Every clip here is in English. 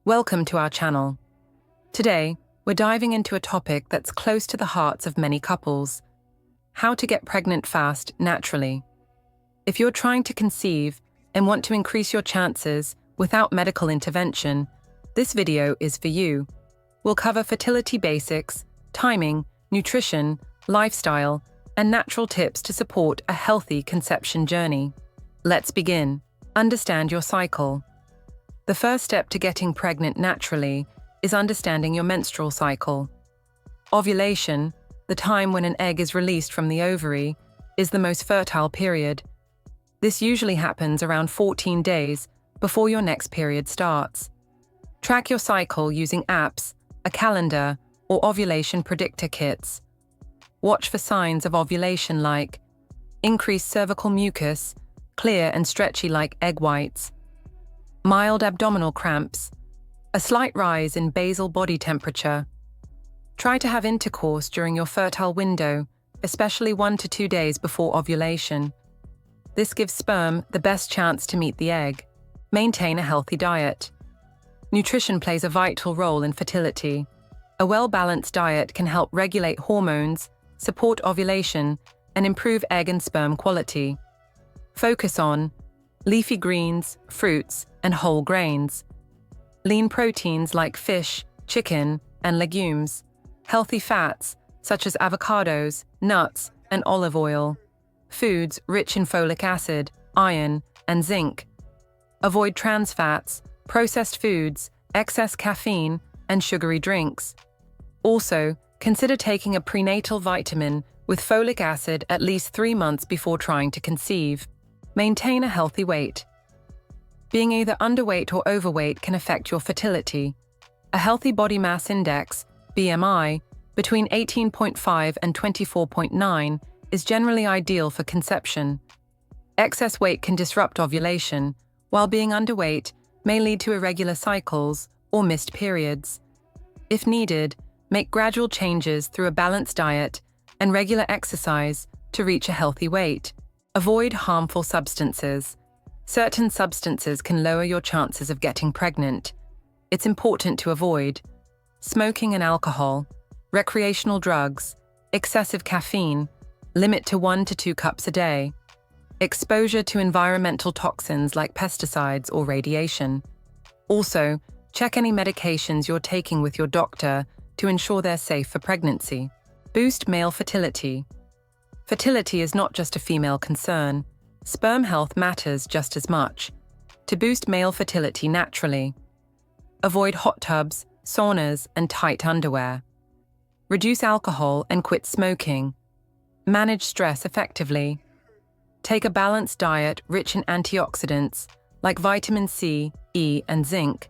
Welcome to our channel. Today, we're diving into a topic that's close to the hearts of many couples: how to get pregnant fast, naturally. If you're trying to conceive and want to increase your chances without medical intervention, this video is for you. We'll cover fertility basics, timing, nutrition, lifestyle, and natural tips to support a healthy conception journey. Let's begin. Understand your cycle. The first step to getting pregnant naturally is understanding your menstrual cycle. Ovulation, the time when an egg is released from the ovary, is the most fertile period. This usually happens around 14 days before your next period starts. Track your cycle using apps, a calendar, or ovulation predictor kits. Watch for signs of ovulation like increased cervical mucus, clear and stretchy like egg whites, mild abdominal cramps, a slight rise in basal body temperature. Try to have intercourse during your fertile window, especially 1 to 2 days before ovulation. This gives sperm the best chance to meet the egg. Maintain a healthy diet. Nutrition plays a vital role in fertility. A well-balanced diet can help regulate hormones, support ovulation, and improve egg and sperm quality. Focus on leafy greens, fruits, and whole grains, lean proteins like fish, chicken, and legumes, healthy fats such as avocados, nuts, and olive oil, foods rich in folic acid, iron, and zinc. Avoid trans fats, processed foods, excess caffeine, and sugary drinks. Also, consider taking a prenatal vitamin with folic acid at least 3 months before trying to conceive. Maintain a healthy weight. Being either underweight or overweight can affect your fertility. A healthy body mass index, BMI, between 18.5 and 24.9 is generally ideal for conception. Excess weight can disrupt ovulation, while being underweight may lead to irregular cycles or missed periods. If needed, make gradual changes through a balanced diet and regular exercise to reach a healthy weight. Avoid harmful substances. Certain substances can lower your chances of getting pregnant. It's important to avoid smoking and alcohol, recreational drugs, excessive caffeine, limit to 1 to 2 cups a day, exposure to environmental toxins like pesticides or radiation. Also, check any medications you're taking with your doctor to ensure they're safe for pregnancy. Boost male fertility. Fertility is not just a female concern. Sperm health matters just as much. To boost male fertility naturally, avoid hot tubs, saunas, and tight underwear. Reduce alcohol and quit smoking. Manage stress effectively. Take a balanced diet rich in antioxidants like vitamin C, E, and zinc.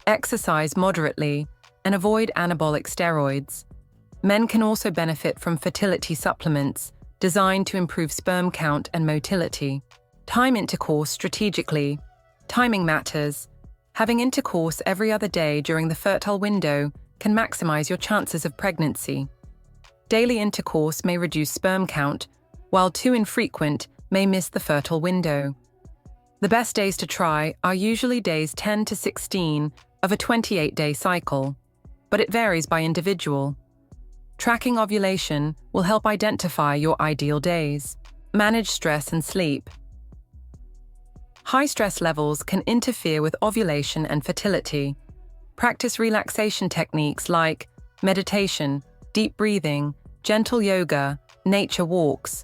Exercise moderately and avoid anabolic steroids. Men can also benefit from fertility supplements designed to improve sperm count and motility. Time intercourse strategically. Timing matters. Having intercourse every other day during the fertile window can maximize your chances of pregnancy. Daily intercourse may reduce sperm count, while too infrequent may miss the fertile window. The best days to try are usually days 10 to 16 of a 28-day cycle, but it varies by individual. Tracking ovulation will help identify your ideal days. Manage stress and sleep. High stress levels can interfere with ovulation and fertility. Practice relaxation techniques like meditation, deep breathing, gentle yoga, nature walks.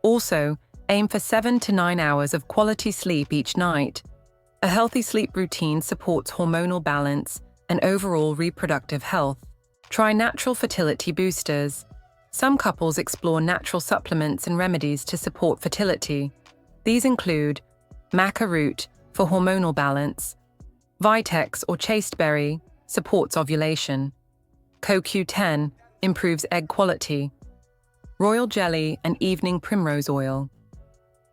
Also, aim for 7 to 9 hours of quality sleep each night. A healthy sleep routine supports hormonal balance and overall reproductive health. Try natural fertility boosters. Some couples explore natural supplements and remedies to support fertility. These include maca root for hormonal balance, Vitex or chasteberry supports ovulation, CoQ10 improves egg quality, royal jelly and evening primrose oil.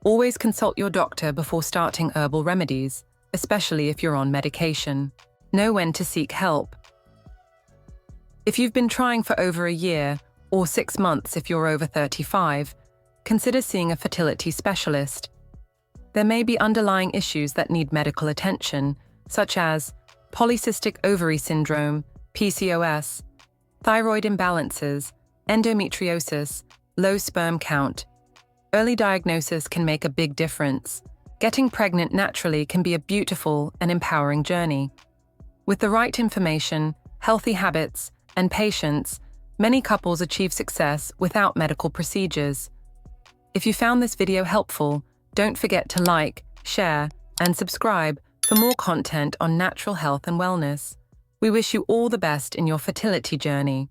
Always consult your doctor before starting herbal remedies, especially if you're on medication. Know when to seek help. If you've been trying for over a year, or 6 months if you're over 35, consider seeing a fertility specialist. There may be underlying issues that need medical attention, such as polycystic ovary syndrome, PCOS, thyroid imbalances, endometriosis, low sperm count. Early diagnosis can make a big difference. Getting pregnant naturally can be a beautiful and empowering journey. With the right information, healthy habits, and patience, many couples achieve success without medical procedures. If you found this video helpful, don't forget to like, share, and subscribe for more content on natural health and wellness. We wish you all the best in your fertility journey.